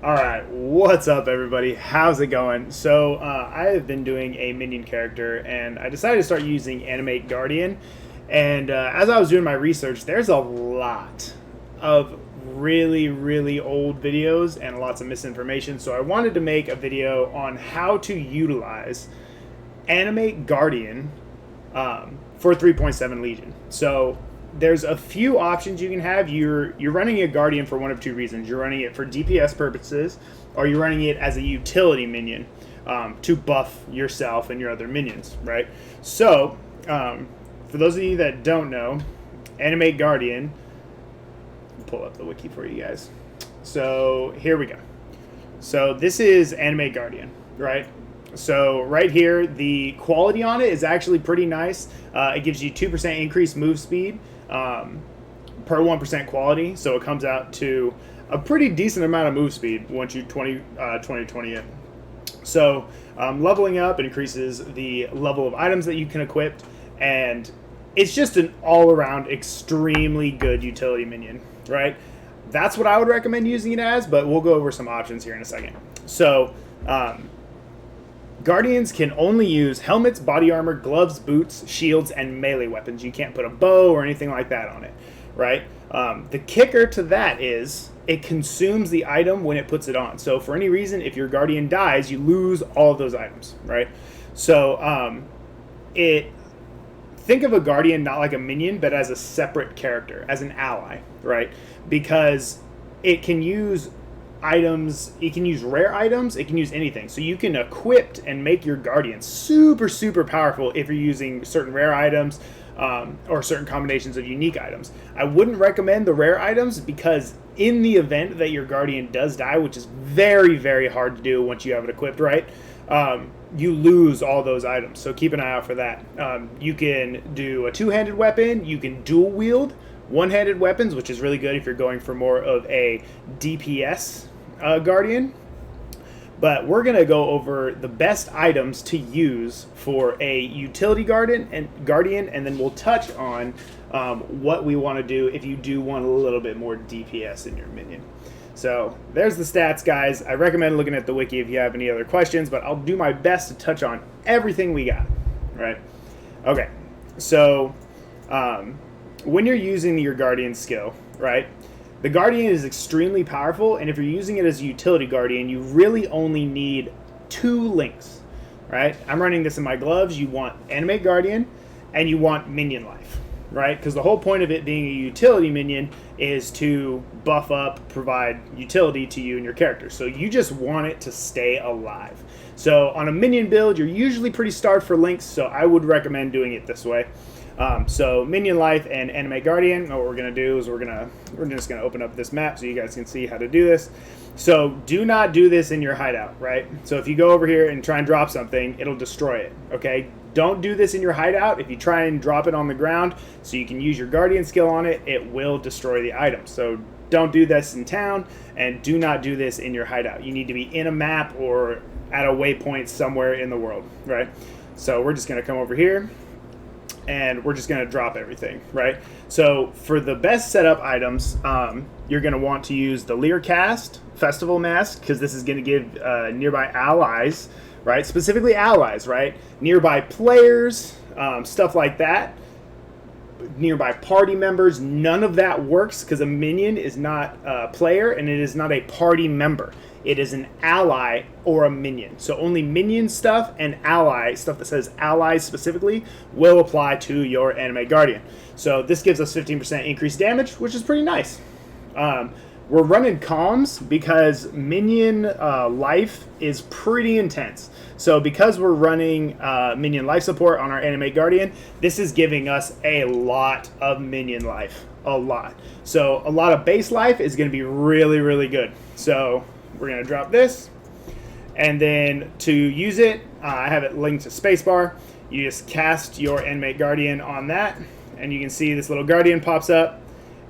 Alright, what's up everybody? How's it going? So, I have been doing a minion character and I decided to start using Animate Guardian. And as I was doing my research, there's a lot of really old videos and lots of misinformation. So I wanted to make a video on how to utilize Animate Guardian for 3.7 Legion. So there's a few options you can have. You're running a Guardian for one of two reasons. You're running it for DPS purposes, or you're running it as a utility minion to buff yourself and your other minions, right? So, for those of you that don't know, Animate Guardian, I'll pull up the wiki for you guys. So here we go. So this is Animate Guardian, right? So right here, the quality on it is actually pretty nice. It gives you 2% increased move speed per 1% quality, so it comes out to a pretty decent amount of move speed once you 20 it. So leveling up increases the level of items that you can equip, and it's just an all-around extremely good utility minion, right? That's what I would recommend using it as, but we'll go over some options here in a second. So Guardians can only use helmets, body armor, gloves, boots, shields, and melee weapons. You can't put a bow or anything like that on it, right? The kicker to that is it consumes the item when it puts it on. So for any reason, if your Guardian dies, you lose all of those items, right? So think of a Guardian not like a minion, but as a separate character, as an ally, right? Because it can use items, it can use rare items, it can use anything. So you can equip and make your Guardian super powerful if you're using certain rare items or certain combinations of unique items. I wouldn't recommend the rare items because in the event that your Guardian does die, which is very hard to do once you have it equipped right, you lose all those items. So keep an eye out for that. You can do a two-handed weapon, you can dual wield one-handed weapons, which is really good if you're going for more of a DPS Guardian. But we're going to go over the best items to use for a utility Guardian, and then we'll touch on what we want to do if you do want a little bit more DPS in your minion. So there's the stats, guys. I recommend looking at the wiki if you have any other questions, but I'll do my best to touch on everything we got, right? Okay, so when you're using your Guardian skill, right, the Guardian is extremely powerful, and if you're using it as a utility Guardian, you really only need 2 links, right? I'm running this in my gloves. You want Animate Guardian, and you want minion life, right? Because the whole point of it being a utility minion is to buff up, provide utility to you and your character. So you just want it to stay alive. So on a minion build, you're usually pretty starved for links, so I would recommend doing it this way. So minion life and Animate Guardian. What we're gonna do is we're just gonna open up this map so you guys can see how to do this. So do not do this in your hideout, right? So if you go over here and try and drop something, it'll destroy it. Okay, don't do this in your hideout. If you try and drop it on the ground so you can use your Guardian skill on it, it will destroy the item. So don't do this in town, and do not do this in your hideout. You need to be in a map or at a waypoint somewhere in the world, right? So we're just gonna come over here, and we're just going to drop everything, right? So for the best setup items, you're going to want to use the Leer Cast Festival Mask, because this is going to give nearby allies, right? Specifically allies, right? Nearby players, stuff like that. Nearby party members, none of that works because a minion is not a player and it is not a party member. It is an ally or a minion. So only minion stuff and ally stuff that says allies specifically will apply to your Animate Guardian. So this gives us 15% increased damage, which is pretty nice. We're running comms because minion life is pretty intense. So because we're running minion life support on our Animate Guardian, this is giving us a lot of minion life. A lot. So a lot of base life is going to be really good. So we're going to drop this. And then to use it, I have it linked to spacebar. You just cast your Animate Guardian on that. And you can see this little Guardian pops up.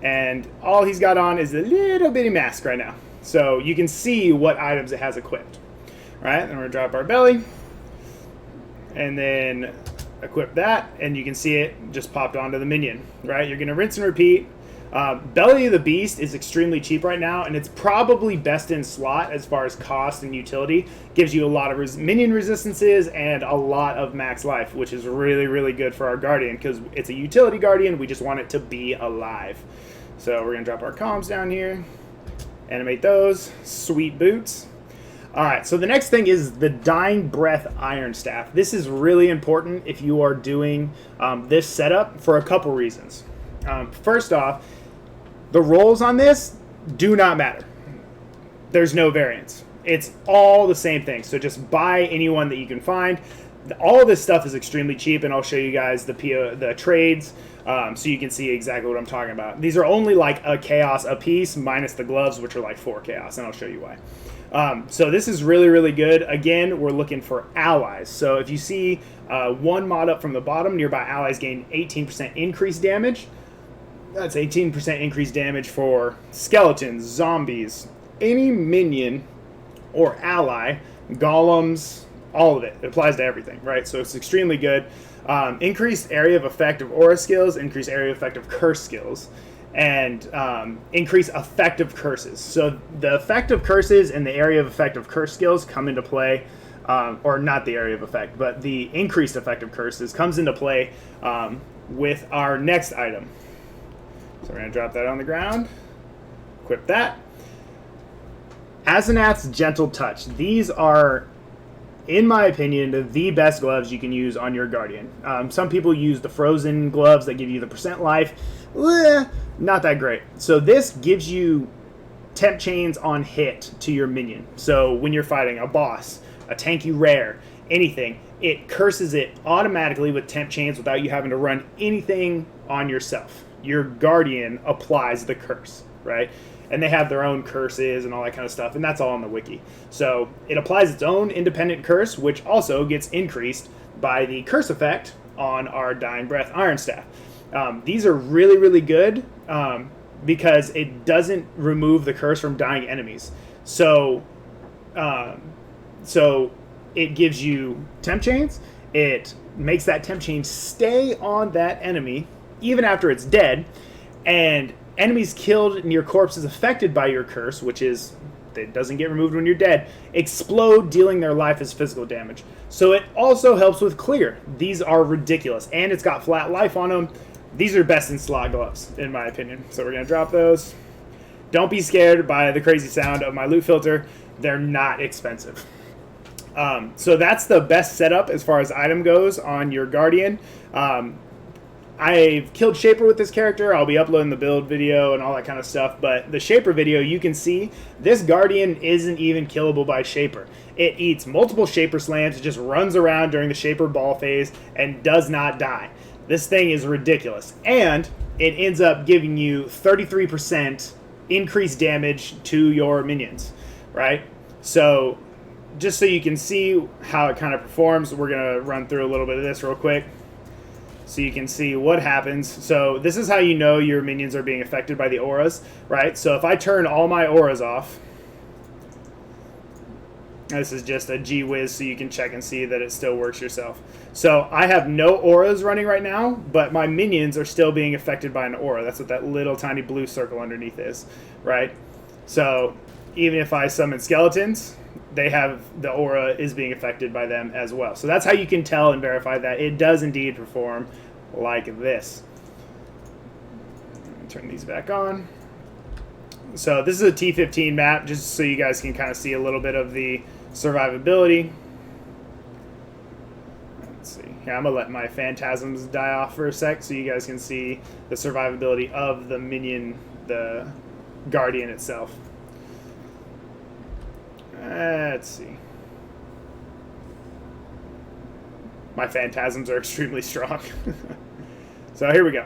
And all he's got on is a little bitty mask right now. So you can see what items it has equipped. Right, then we're going to drop our belly. And then equip that. And you can see it just popped onto the minion. Right, you're going to rinse and repeat Belly of the Beast is extremely cheap right now, and it's probably best in slot as far as cost and utility. Gives you a lot of minion resistances and a lot of max life, which is really, really good for our Guardian because it's a utility Guardian. We just want it to be alive. So we're going to drop our comms down here, animate those. Sweet boots. All right, so the next thing is the Dying Breath Iron Staff. This is really important if you are doing this setup for a couple reasons. First off, the rolls on this do not matter. There's no variance. It's all the same thing. So just buy anyone that you can find. All of this stuff is extremely cheap, and I'll show you guys the trades so you can see exactly what I'm talking about. These are only like a chaos a piece, minus the gloves, which are like 4 chaos, and I'll show you why. So this is really, really good. Again, we're looking for allies. So if you see one mod up from the bottom, nearby allies gain 18% increased damage. That's 18% increased damage for skeletons, zombies, any minion or ally, golems, all of it. It applies to everything, right? So it's extremely good. Increased area of effect of aura skills, increased area of effect of curse skills, and increase effective curses. So the effective curses and the area of effect of curse skills come into play, or not the area of effect, but the increased effective curses comes into play with our next item. So we're going to drop that on the ground, equip that. Asenath's Gentle Touch. These are, in my opinion, the best gloves you can use on your Guardian. Some people use the frozen gloves that give you the percent life. Not that great. So this gives you temp chains on hit to your minion. So when you're fighting a boss, a tanky rare, anything, it curses it automatically with temp chains without you having to run anything on yourself. Your Guardian applies the curse, right? And they have their own curses and all that kind of stuff, and that's all on the wiki. So it applies its own independent curse, which also gets increased by the curse effect on our Dying Breath Iron Staff. These are really, really good because it doesn't remove the curse from dying enemies. So it gives you temp chains. It makes that temp chain stay on that enemy even after it's dead, and enemies killed and your corpse is affected by your curse, which is, it doesn't get removed when you're dead, explode, dealing their life as physical damage. So it also helps with clear. These are ridiculous, and it's got flat life on them. These are best in slot gloves, in my opinion. So we're going to drop those. Don't be scared by the crazy sound of my loot filter. They're not expensive. So that's the best setup as far as item goes on your Guardian. I've killed Shaper with this character. I'll be uploading the build video and all that kind of stuff. But the Shaper video, you can see this Guardian isn't even killable by Shaper. It eats multiple Shaper slams. It just runs around during the Shaper ball phase and does not die. This thing is ridiculous. And it ends up giving you 33% increased damage to your minions, right? So just so you can see how it kind of performs, we're going to run through a little bit of this real quick, so you can see what happens. So this is how you know your minions are being affected by the auras, right? So if I turn all my auras off, this is just a gee-whiz so you can check and see that it still works yourself. So I have no auras running right now, but my minions are still being affected by an aura. That's what that little tiny blue circle underneath is, right? So even if I summon skeletons, they have, the aura is being affected by them as well. So that's how you can tell and verify that it does indeed perform like this. Turn these back on. So this is a T15 map, just so you guys can kind of see a little bit of the survivability. Let's see. Here, I'm going to let my phantasms die off for a sec so you guys can see the survivability of the minion, the Guardian itself. Let's see. My phantasms are extremely strong. So here we go.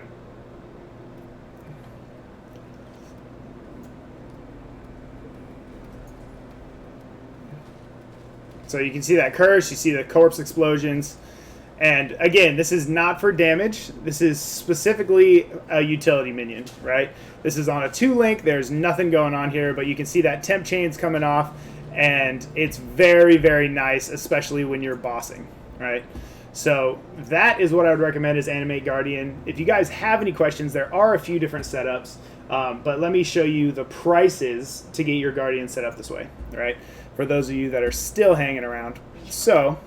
So you can see that curse, you see the corpse explosions. And again, this is not for damage. This is specifically a utility minion, right? This is on a 2-link. There's nothing going on here, but you can see that temp chain's coming off. And it's very, very nice, especially when you're bossing, right? So that is what I would recommend as Animate Guardian. If you guys have any questions, there are a few different setups. But let me show you the prices to get your Guardian set up this way, right? For those of you that are still hanging around. So,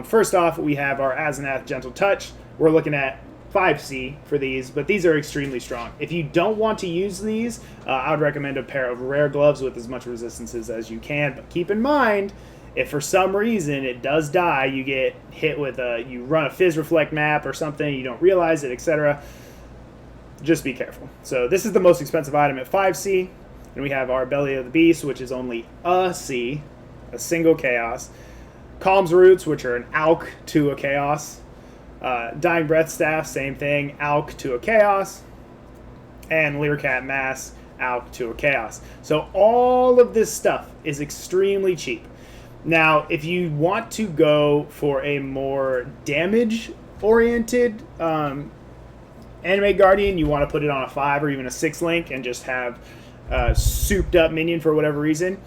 first off, we have our Asenath Gentle Touch. We're looking at 5C for these, but these are extremely strong. If you don't want to use these, I would recommend a pair of rare gloves with as much resistances as you can. But keep in mind, if for some reason it does die, you get hit with you run a Fizz Reflect map or something, you don't realize it, etc., just be careful. So this is the most expensive item at 5C. And we have our Belly of the Beast, which is only a C, a single Chaos. Calm's Roots, which are an Alk to a Chaos. Dying Breath Staff, same thing, Alk to a Chaos. And Leerkat Mask, Alk to a Chaos. So all of this stuff is extremely cheap. Now, if you want to go for a more damage-oriented Animate Guardian, you want to put it on a 5 or even a 6 link and just have souped up minion for whatever reason.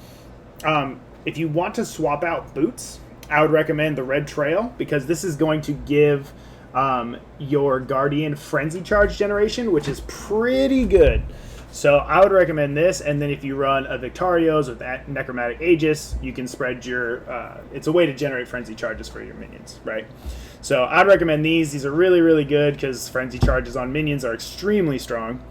If you want to swap out boots, I would recommend the Red Trail, because this is going to give your Guardian Frenzy Charge generation, which is pretty good. So I would recommend this, and then if you run a Victario's with that Necromantic Aegis, you can spread your... it's a way to generate Frenzy Charges for your minions, right? So I'd recommend these. These are really, really good because Frenzy Charges on minions are extremely strong.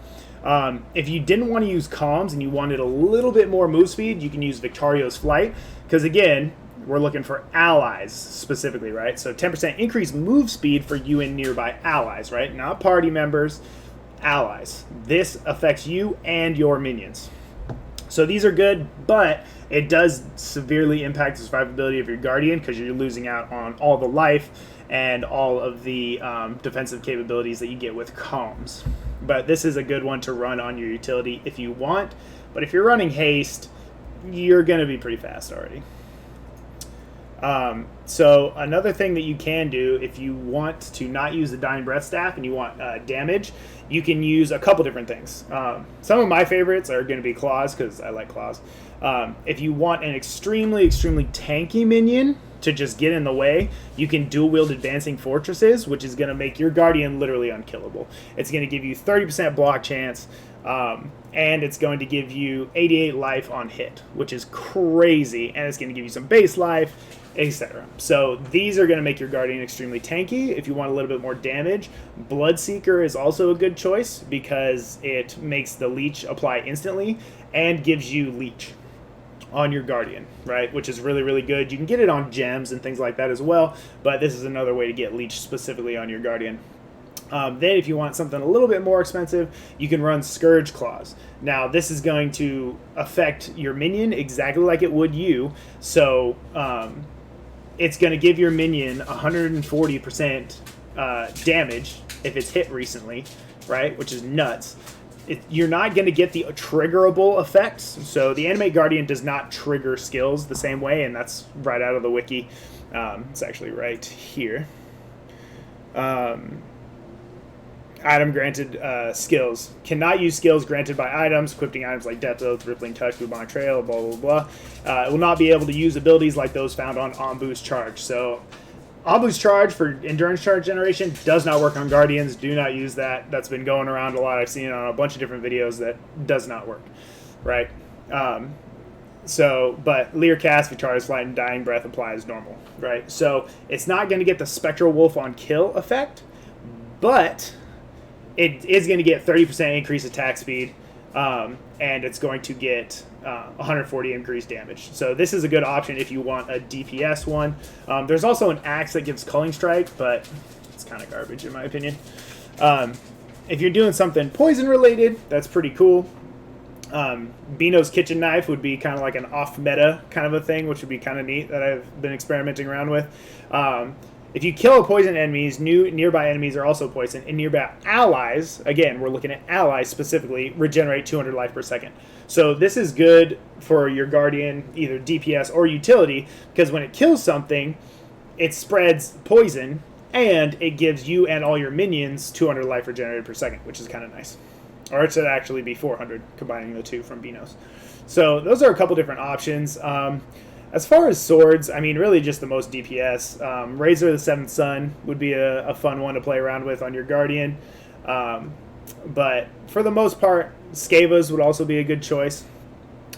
If you didn't want to use comms and you wanted a little bit more move speed, you can use Victario's Flight, because again, we're looking for allies specifically, right? So 10% increased move speed for you and nearby allies, right? Not party members, allies. This affects you and your minions. So these are good, but it does severely impact the survivability of your Guardian because you're losing out on all the life and all of the defensive capabilities that you get with comms. But this is a good one to run on your utility if you want. But if you're running haste, you're going to be pretty fast already. So another thing that you can do if you want to not use the Dying Breath Staff and you want damage, you can use a couple different things. Some of my favorites are going to be Claws, because I like Claws. If you want an extremely, extremely tanky minion to just get in the way, you can dual wield Advancing Fortresses, which is going to make your Guardian literally unkillable. It's going to give you 30% block chance, and it's going to give you 88 life on hit, which is crazy, and it's going to give you some base life, etc. So these are going to make your Guardian extremely tanky. If you want a little bit more damage, Bloodseeker is also a good choice because it makes the leech apply instantly and gives you leech on your Guardian, right? Which is really, really good. You can get it on gems and things like that as well, but this is another way to get leech specifically on your Guardian. Then if you want something a little bit more expensive, you can run Scourge Claws. Now, this is going to affect your minion exactly like it would you. So it's going to give your minion 140% damage if it's hit recently, right? Which is nuts. You're not going to get the triggerable effects. So the Animate Guardian does not trigger skills the same way, and that's right out of the wiki. It's actually right here. Item granted skills. Cannot use skills granted by items, equipping items like Depth Oath, Rippling Touch, Bubonic Trail, blah, blah, blah. It will not be able to use abilities like those found on On-Boost Charge. So On-Boost Charge for Endurance Charge generation does not work on Guardians. Do not use that. That's been going around a lot. I've seen it on a bunch of different videos that does not work, right? But Leerkat, Victoria's Flight, and Dying Breath apply as normal, right? So it's not going to get the Spectral Wolf on kill effect, but it is going to get 30% increased attack speed, and it's going to get 140 increased damage. So this is a good option if you want a DPS one. There's also an axe that gives Culling Strike, but it's kind of garbage in my opinion. If you're doing something poison related, that's pretty cool. Beano's Kitchen Knife would be kind of like an off-meta kind of a thing, which would be kind of neat that I've been experimenting around with. If you kill poison enemies, nearby enemies are also poisoned, and nearby allies, again, we're looking at allies specifically, regenerate 200 life per second. So this is good for your Guardian, either DPS or utility, because when it kills something, it spreads poison, and it gives you and all your minions 200 life regenerated per second, which is kind of nice. Or it should actually be 400, combining the two from Beano's. So those are a couple different options. As far as swords, I mean, really just the most DPS. Razor of the Seventh Sun would be a fun one to play around with on your Guardian. But for the most part, Scavas would also be a good choice.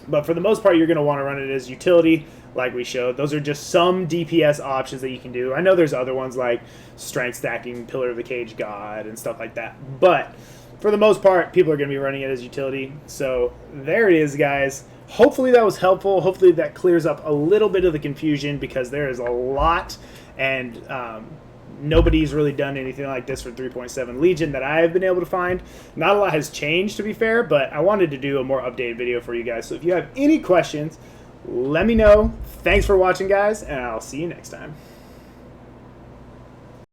But for the most part, you're going to want to run it as utility, like we showed. Those are just some DPS options that you can do. I know there's other ones like strength stacking, Pillar of the Cage God, and stuff like that. But for the most part, people are going to be running it as utility. So there it is, guys. Hopefully that was helpful. Hopefully that clears up a little bit of the confusion, because there is a lot, and nobody's really done anything like this for 3.7 Legion that I have been able to find. Not a lot has changed, to be fair, but I wanted to do a more updated video for you guys. So if you have any questions, let me know. Thanks for watching, guys, and I'll see you next time.